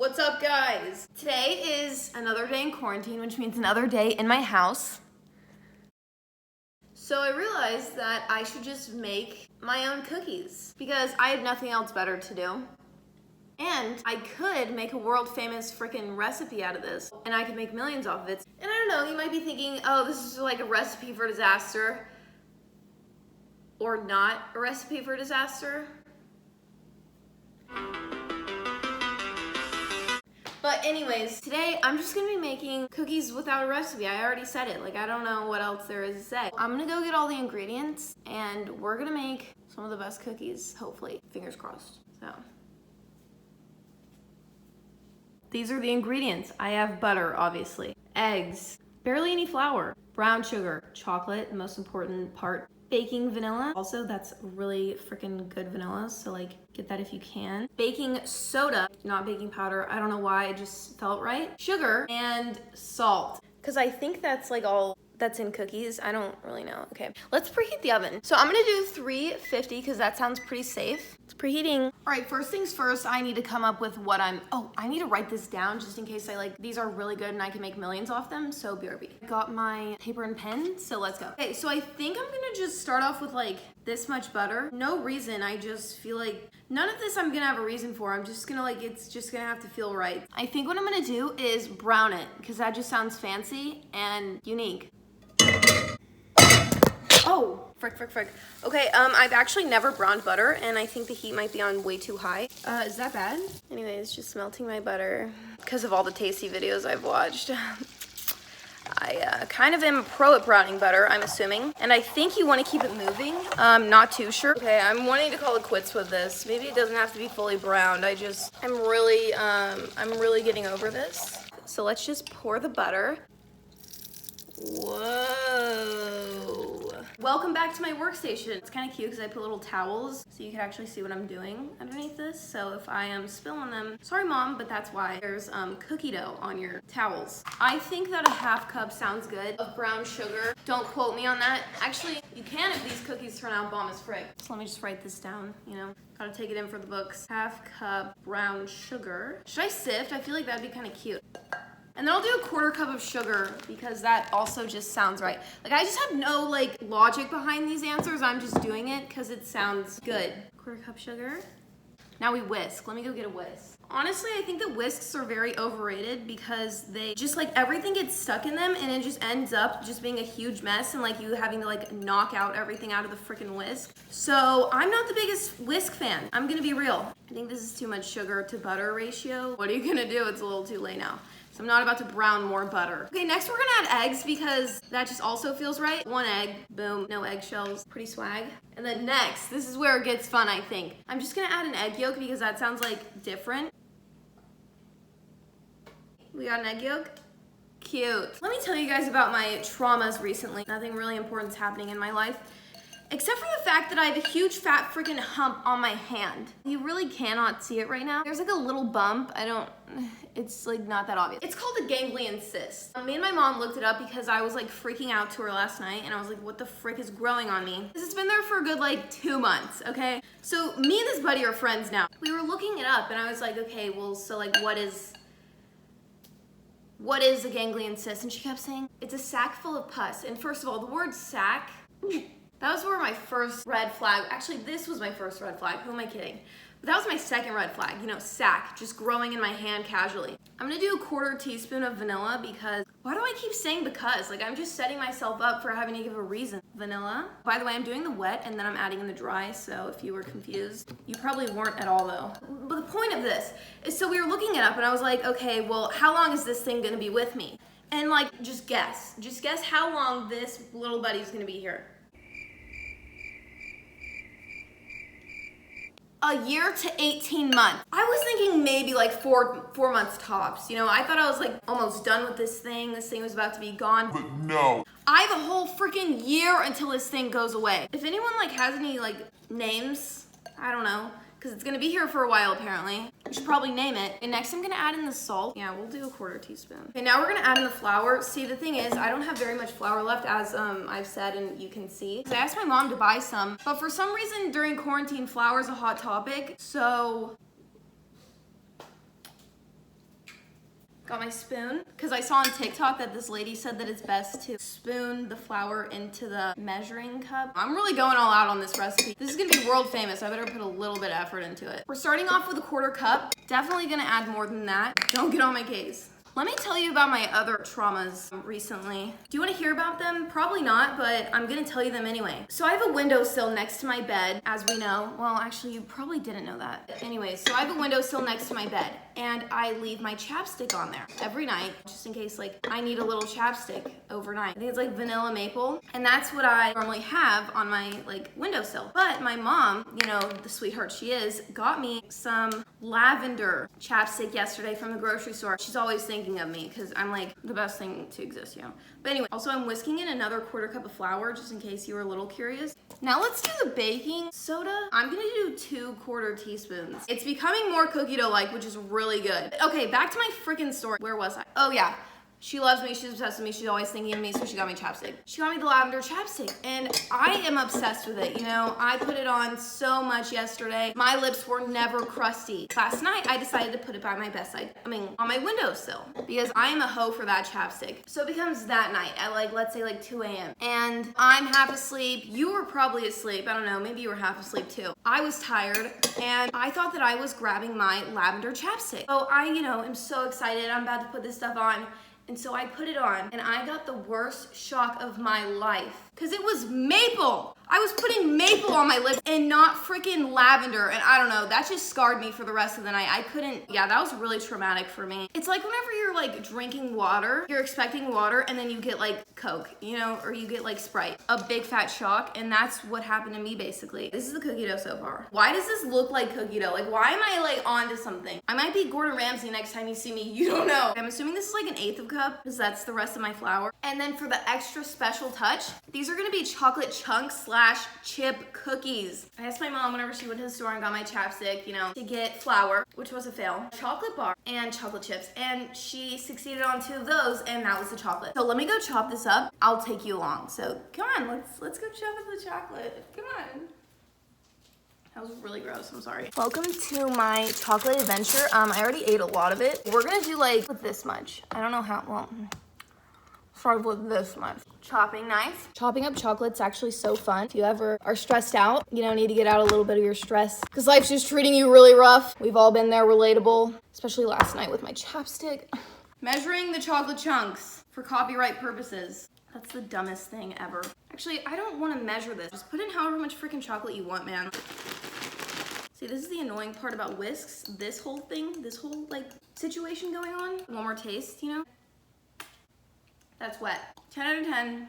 What's up, guys? Today is another day in quarantine, which means another day in my house. So I realized that I should just make my own cookies because I had nothing else better to do. And I could make a world famous freaking recipe out of this and I could make millions off of it. And I don't know, you might be thinking, oh, this is like a recipe for disaster. Or not a recipe for disaster. But anyways, today I'm just gonna be making cookies without a recipe. I already said it, like I don't know what else there is to say. I'm gonna go get all the ingredients and we're gonna make some of the best cookies, hopefully. Fingers crossed. So, these are the ingredients. I have butter, obviously, eggs, barely any flour, brown sugar, chocolate, the most important part, baking vanilla. Also, that's really freaking good vanilla, so like get that if you can. Baking soda, not baking powder. I don't know why, it just felt right. Sugar and salt, because I think that's like all that's in cookies. I don't really know. Okay, let's preheat the oven. So I'm gonna do 350 because that sounds pretty safe. It's preheating. All right, first things first, I need to come up with what I need to write this down just in case these are really good and I can make millions off them, so BRB. Got my paper and pen, so let's go. Okay, so I think I'm gonna just start off with like this much butter. No reason, I just feel like none of this I'm gonna have a reason for. I'm just gonna it's just gonna have to feel right. I think what I'm gonna do is brown it because that just sounds fancy and unique. Oh, frick. Okay, I've actually never browned butter, and I think the heat might be on way too high. Is that bad? Anyways, just melting my butter because of all the tasty videos I've watched. I kind of am pro at browning butter, I'm assuming. And I think you want to keep it moving. Not too sure. Okay, I'm wanting to call it quits with this. Maybe it doesn't have to be fully browned. I'm really getting over this. So let's just pour the butter. Whoa. Welcome back to my workstation. It's kind of cute because I put little towels so you can actually see what I'm doing underneath this. So if I am spilling them, sorry mom, but that's why. There's cookie dough on your towels. I think that a ½ cup sounds good of brown sugar. Don't quote me on that. Actually, you can if these cookies turn out bomb as frick. So let me just write this down, you know. Gotta take it in for the books. ½ cup brown sugar. Should I sift? I feel like that'd be kind of cute. And then I'll do a ½ cup of sugar because that also just sounds right. Like I just have no logic behind these answers. I'm just doing it because it sounds good. ½ cup sugar. Now we whisk. Let me go get a whisk. Honestly, I think the whisks are very overrated because they just everything gets stuck in them and it just ends up just being a huge mess and you having to knock out everything out of the freaking whisk. So I'm not the biggest whisk fan. I'm gonna be real. I think this is too much sugar to butter ratio. What are you gonna do? It's a little too late now. So I'm not about to brown more butter. Okay, next we're gonna add eggs because that just also feels right. 1 egg, boom, no eggshells, pretty swag. And then next, this is where it gets fun, I think. I'm just gonna add an egg yolk because that sounds different. We got an egg yolk. Cute. Let me tell you guys about my traumas recently. Nothing really important's happening in my life. Except for the fact that I have a huge fat freaking hump on my hand. You really cannot see it right now. There's a little bump. It's not that obvious. It's called a ganglion cyst. Me and my mom looked it up because I was freaking out to her last night and I was like, what the frick is growing on me? It's been there for a good 2 months, okay? So me and this buddy are friends now. We were looking it up and I was like, okay, well, so what is a ganglion cyst? And she kept saying, it's a sac full of pus. And first of all, the word sac, that was where my first red flag, actually this was my first red flag, who am I kidding? But that was my second red flag, sac, just growing in my hand casually. I'm gonna do a ½ teaspoon of vanilla because, why do I keep saying because? I'm just setting myself up for having to give a reason. Vanilla. By the way, I'm doing the wet and then I'm adding in the dry, so if you were confused, you probably weren't at all though. But the point of this is, so we were looking it up and I was like, okay, well, how long is this thing gonna be with me? And just guess how long this little buddy's gonna be here. A year to 18 months. I was thinking maybe 4 months tops. I thought I was almost done with this thing. This thing was about to be gone. But no. I have a whole freaking year until this thing goes away. If anyone has any names, I don't know, because it's gonna be here for a while apparently. You should probably name it. And next I'm gonna add in the salt. Yeah, we'll do a ½ teaspoon. Okay, now we're gonna add in the flour. See, the thing is, I don't have very much flour left, as I've said and you can see. I asked my mom to buy some, but for some reason during quarantine, flour is a hot topic. So Got my spoon, because I saw on TikTok that this lady said that it's best to spoon the flour into the measuring cup. I'm really going all out on this recipe. This is gonna be world famous. I better put a little bit of effort into it. We're starting off with a 1/4 cup. Definitely gonna add more than that. Don't get on my case. Let me tell you about my other traumas recently. Do you want to hear about them? Probably not, but I'm gonna tell you them anyway. So I have a windowsill next to my bed, as we know. Well, actually, you probably didn't know that. Anyways, so I have a windowsill next to my bed, and I leave my chapstick on there every night, just in case like I need a little chapstick overnight. I think it's like vanilla maple, and that's what I normally have on my like windowsill. But my mom, you know, the sweetheart she is, got me some lavender chapstick yesterday from the grocery store. She's always thinking of me because I'm like the best thing to exist, you know. But anyway, also I'm whisking in another 1/4 cup of flour just in case you were a little curious. Now let's do the baking soda. I'm gonna do 2 1/4 teaspoons. It's becoming more cookie dough-like, which is really good. Okay, back to my freaking story. Where was I? Oh yeah. She loves me, she's obsessed with me, she's always thinking of me, so she got me chapstick. She got me the lavender chapstick, and I am obsessed with it, you know? I put it on so much yesterday. My lips were never crusty. Last night, I decided to put it by my bedside, on my windowsill, because I am a hoe for that chapstick. So it becomes that night at like, let's say like 2 a.m. And I'm half asleep, you were probably asleep, I don't know, maybe you were half asleep too. I was tired, and I thought that I was grabbing my lavender chapstick. So I, you know, am so excited, I'm about to put this stuff on. And so I put it on, and I got the worst shock of my life. Because it was maple. I was putting maple on my lips and not freaking lavender. And I don't know, that just scarred me for the rest of the night. I couldn't, yeah, that was really traumatic for me. It's like whenever you're like drinking water, you're expecting water and then you get like Coke, you know, or you get like Sprite. A big fat shock, and that's what happened to me basically. This is the cookie dough so far. Why does this look like cookie dough? Like, why am I like onto something? I might be Gordon Ramsey next time you see me, you don't know. I'm assuming this is like an 1/8 of a cup, because that's the rest of my flour. And then for the extra special touch, these are gonna be chocolate chunks / chip cookies. I asked my mom whenever she went to the store and got my chapstick, you know, to get flour, which was a fail, chocolate bar, and chocolate chips. And she succeeded on 2 of those, and that was the chocolate. So let me go chop this up. I'll take you along. So come on, let's go chop up the chocolate. Come on. That was really gross, I'm sorry. Welcome to my chocolate adventure. I already ate a lot of it. We're gonna do like this much. I don't know how, well, start with this much. Chopping knife. Chopping up chocolate's actually so fun. If you ever are stressed out, you know, need to get out a little bit of your stress because life's just treating you really rough. We've all been there, relatable, especially last night with my chapstick. Measuring the chocolate chunks for copyright purposes. That's the dumbest thing ever. Actually, I don't want to measure this. Just put in however much freaking chocolate you want, man. See, this is the annoying part about whisks. This whole thing, this whole like situation going on. One more taste, you know? That's wet. 10 out of 10.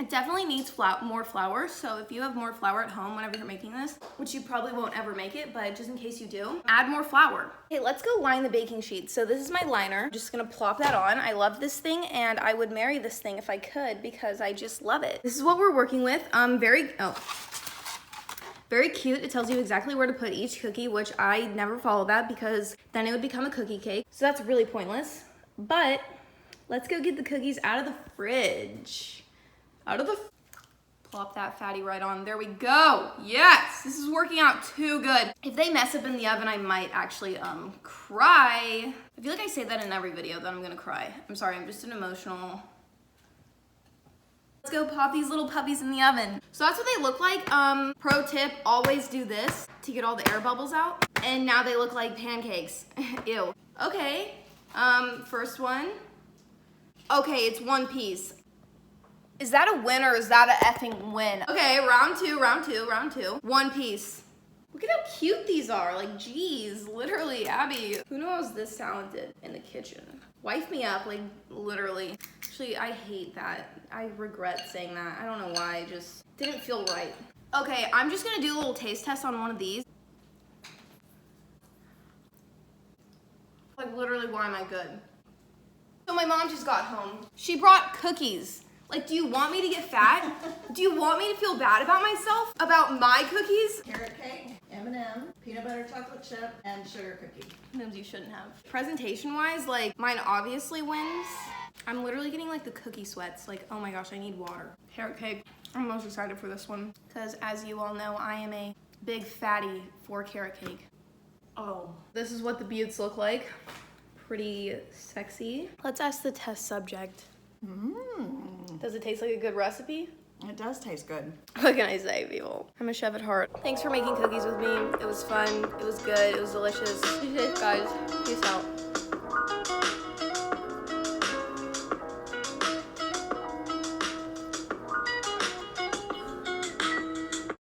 It definitely needs more flour, so if you have more flour at home whenever you're making this, which you probably won't ever make it, but just in case you do, add more flour. Okay, let's go line the baking sheet. So this is my liner. I'm just gonna plop that on. I love this thing, and I would marry this thing if I could because I just love it. This is what we're working with. Very cute. It tells you exactly where to put each cookie, which I never follow that because then it would become a cookie cake. So that's really pointless, but let's go get the cookies out of the fridge. Plop that fatty right on. There we go. Yes, this is working out too good. If they mess up in the oven, I might actually cry. I feel like I say that in every video that I'm gonna cry. I'm sorry, I'm just an emotional. Let's go pop these little puppies in the oven. So that's what they look like. Pro tip, always do this to get all the air bubbles out. And now they look like pancakes. Ew. Okay, first one. Okay, it's 1 piece. Is that a win or is that a effing win? Okay, round two. 1 piece. Look at how cute these are. Like, geez, literally, Abby. Who knew I was this talented in the kitchen? Wife me up, like, literally. Actually, I hate that. I regret saying that. I don't know why, it just didn't feel right. Okay, I'm just gonna do a little taste test on one of these. Like, literally, why am I good? So my mom just got home. She brought cookies. Like, do you want me to get fat? Do you want me to feel bad about myself? About my cookies? Carrot cake, M&M, peanut butter chocolate chip, and sugar cookie. Names you shouldn't have. Presentation-wise, like, mine obviously wins. I'm literally getting, like, the cookie sweats. Like, oh my gosh, I need water. Carrot cake. I'm most excited for this one. Because, as you all know, I am a big fatty for carrot cake. Oh. This is what the buttes look like. pretty sexy. Let's ask the test subject. Does it taste like a good recipe? It does taste good. What can I say, people? I'm a chef at heart. Thanks for making cookies with me. It was fun. It was good. It was delicious. Be safe, guys. Peace out.